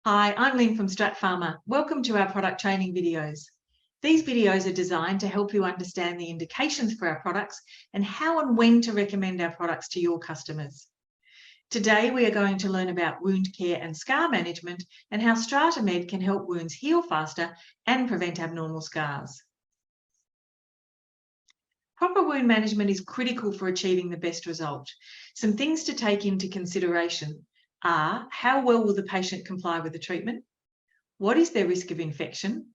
Hi, I'm Lynn from Strat Pharma. Welcome to our product training videos. These videos are designed to help you understand the indications for our products and how and when to recommend our products to your customers. Today, we are going to learn about wound care and scar management and how StrataMed can help wounds heal faster and prevent abnormal scars. Proper wound management is critical for achieving the best result. Some things to take into consideration are how well will the patient comply with the treatment? What is their risk of infection?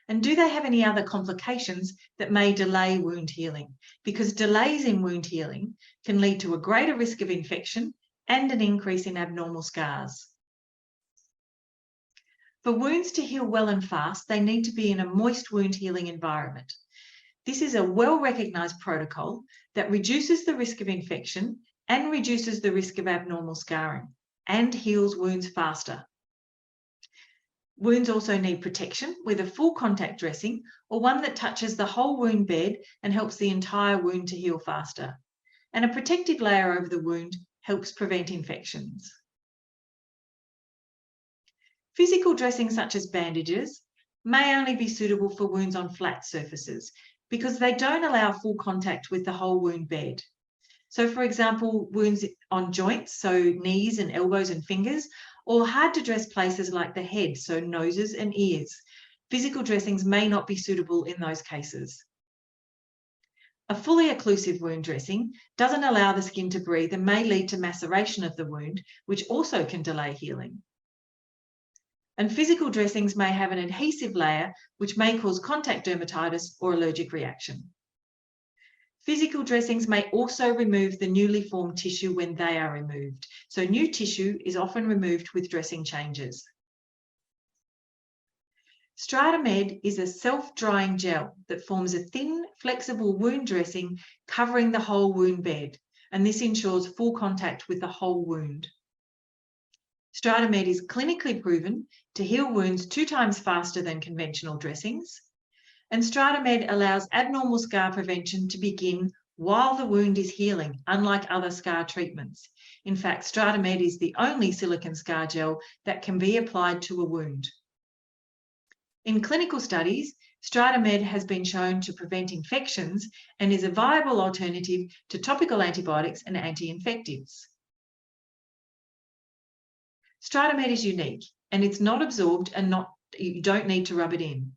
And do they have any other complications that may delay wound healing? Because delays in wound healing can lead to a greater risk of infection and an increase in abnormal scars. For wounds to heal well and fast, they need to be in a moist wound healing environment. This is a well-recognised protocol that reduces the risk of infection and reduces the risk of abnormal scarring and heals wounds faster. Wounds also need protection with a full contact dressing or one that touches the whole wound bed and helps the entire wound to heal faster. And a protective layer over the wound helps prevent infections. Physical dressings such as bandages may only be suitable for wounds on flat surfaces because they don't allow full contact with the whole wound bed. So, for example, wounds on joints, so knees and elbows and fingers, or hard to dress places like the head, so noses and ears. Physical dressings may not be suitable in those cases. A fully occlusive wound dressing doesn't allow the skin to breathe and may lead to maceration of the wound, which also can delay healing. And physical dressings may have an adhesive layer, which may cause contact dermatitis or allergic reaction. Physical dressings may also remove the newly formed tissue when they are removed. So new tissue is often removed with dressing changes. StrataMed is a self-drying gel that forms a thin, flexible wound dressing covering the whole wound bed, and this ensures full contact with the whole wound. StrataMed is clinically proven to heal wounds 2 times faster than conventional dressings. And StrataMed allows abnormal scar prevention to begin while the wound is healing, unlike other scar treatments. In fact, StrataMed is the only silicone scar gel that can be applied to a wound. In clinical studies, StrataMed has been shown to prevent infections and is a viable alternative to topical antibiotics and anti-infectives. StrataMed is unique and it's not absorbed and you don't need to rub it in.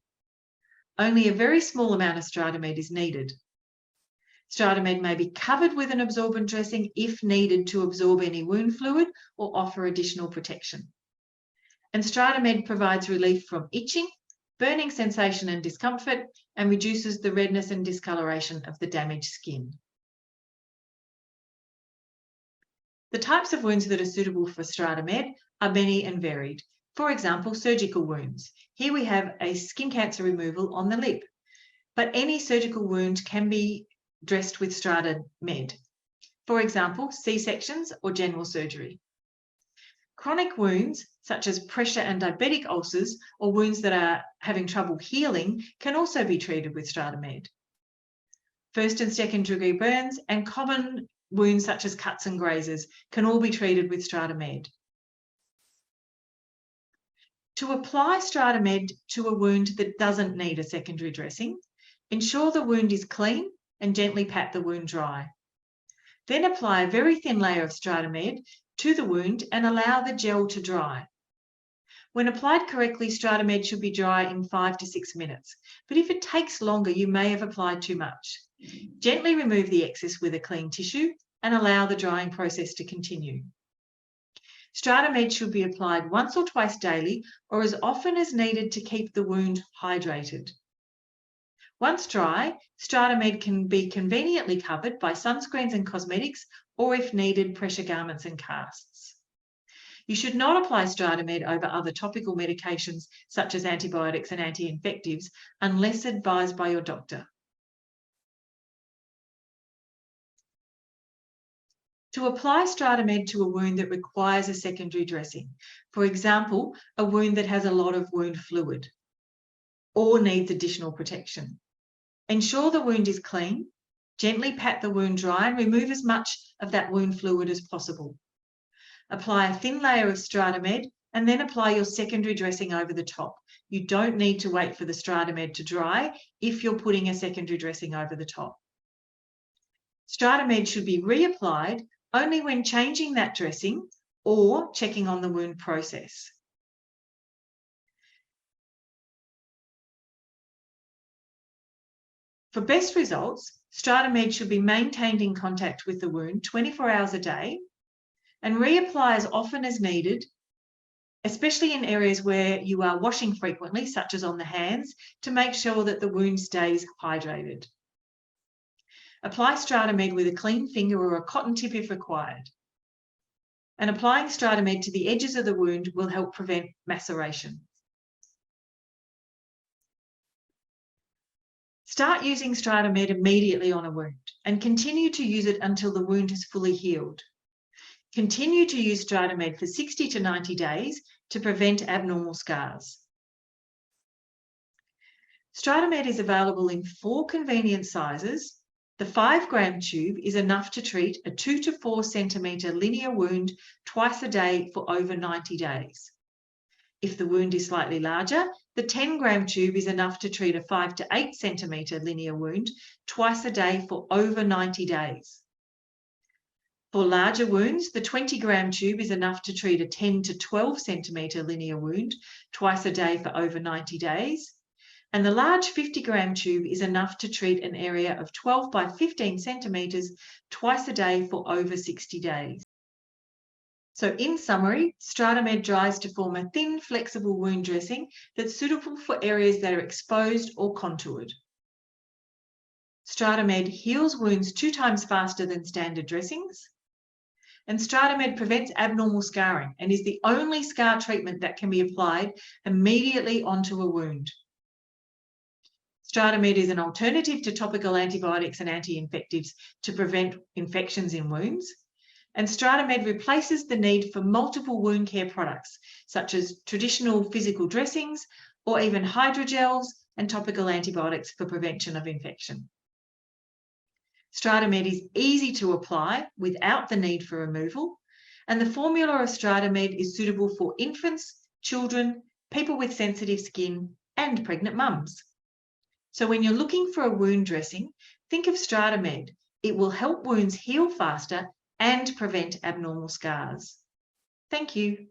Only a very small amount of StrataMed is needed. StrataMed may be covered with an absorbent dressing if needed to absorb any wound fluid or offer additional protection. And StrataMed provides relief from itching, burning sensation and discomfort, and reduces the redness and discoloration of the damaged skin. The types of wounds that are suitable for StrataMed are many and varied. For example, surgical wounds. Here we have a skin cancer removal on the lip, but any surgical wound can be dressed with StrataMed. For example, C-sections or general surgery. Chronic wounds, such as pressure and diabetic ulcers or wounds that are having trouble healing, can also be treated with StrataMed. First and second degree burns and common wounds such as cuts and grazes can all be treated with StrataMed. To apply StrataMed to a wound that doesn't need a secondary dressing, ensure the wound is clean and gently pat the wound dry. Then apply a very thin layer of StrataMed to the wound and allow the gel to dry. When applied correctly, StrataMed should be dry in 5 to 6 minutes, but if it takes longer, you may have applied too much. Gently remove the excess with a clean tissue and allow the drying process to continue. StrataMed should be applied once or twice daily or as often as needed to keep the wound hydrated. Once dry, StrataMed can be conveniently covered by sunscreens and cosmetics or, if needed, pressure garments and casts. You should not apply StrataMed over other topical medications such as antibiotics and anti-infectives unless advised by your doctor. To apply StrataMed to a wound that requires a secondary dressing, for example, a wound that has a lot of wound fluid or needs additional protection, ensure the wound is clean, gently pat the wound dry and remove as much of that wound fluid as possible. Apply a thin layer of StrataMed and then apply your secondary dressing over the top. You don't need to wait for the StrataMed to dry if you're putting a secondary dressing over the top. StrataMed should be reapplied only when changing that dressing or checking on the wound process. For best results, StrataMed should be maintained in contact with the wound 24 hours a day and reapply as often as needed, especially in areas where you are washing frequently, such as on the hands, to make sure that the wound stays hydrated. Apply StrataMed with a clean finger or a cotton tip if required. And applying StrataMed to the edges of the wound will help prevent maceration. Start using StrataMed immediately on a wound and continue to use it until the wound has fully healed. Continue to use StrataMed for 60 to 90 days to prevent abnormal scars. StrataMed is available in 4 convenient sizes. The 5-gram tube is enough to treat a 2 to 4 centimetre linear wound twice a day for over 90 days. If the wound is slightly larger, the 10-gram tube is enough to treat a 5 to 8 centimetre linear wound twice a day for over 90 days. For larger wounds, the 20-gram tube is enough to treat a 10 to 12 centimetre linear wound twice a day for over 90 days. And the large 50-gram tube is enough to treat an area of 12 by 15 centimetres twice a day for over 60 days. So in summary, StrataMed dries to form a thin, flexible wound dressing that's suitable for areas that are exposed or contoured. StrataMed heals wounds 2 times faster than standard dressings. And StrataMed prevents abnormal scarring and is the only scar treatment that can be applied immediately onto a wound. StrataMed is an alternative to topical antibiotics and anti-infectives to prevent infections in wounds. And StrataMed replaces the need for multiple wound care products, such as traditional physical dressings or even hydrogels and topical antibiotics for prevention of infection. StrataMed is easy to apply without the need for removal, and the formula of StrataMed is suitable for infants, children, people with sensitive skin, and pregnant mums. So when you're looking for a wound dressing, think of StrataMed. It will help wounds heal faster and prevent abnormal scars. Thank you.